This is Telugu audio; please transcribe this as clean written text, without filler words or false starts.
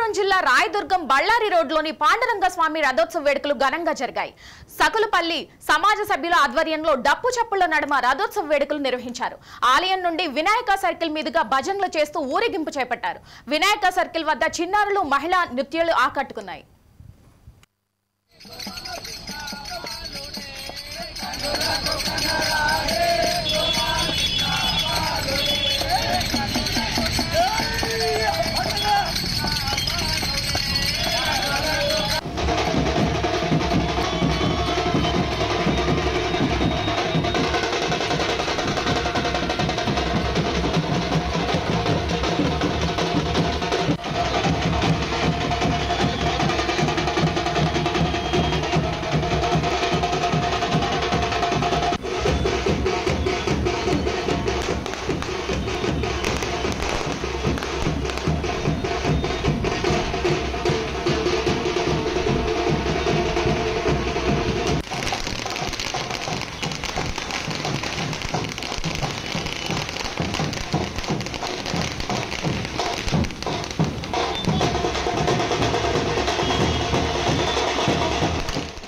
అనంతపురం జిల్లా రాయదుర్గం బళ్ళారి రోడ్లోని పాండురంగ స్వామి రథోత్సవ వేడుకలు ఘనంగా జరిగాయి. సకులపల్లి సమాజ సభ్యుల ఆధ్వర్యంలో డప్పు చప్పుల నడుమ రథోత్సవ వేడుకలు నిర్వహించారు. ఆలయం నుండి వినాయక సర్కిల్ మీదుగా భజనలు చేస్తూ ఊరేగింపు చేపట్టారు. వినాయక సర్కిల్ వద్ద చిన్నారులు, మహిళా నృత్యాలు ఆకట్టుకున్నాయి.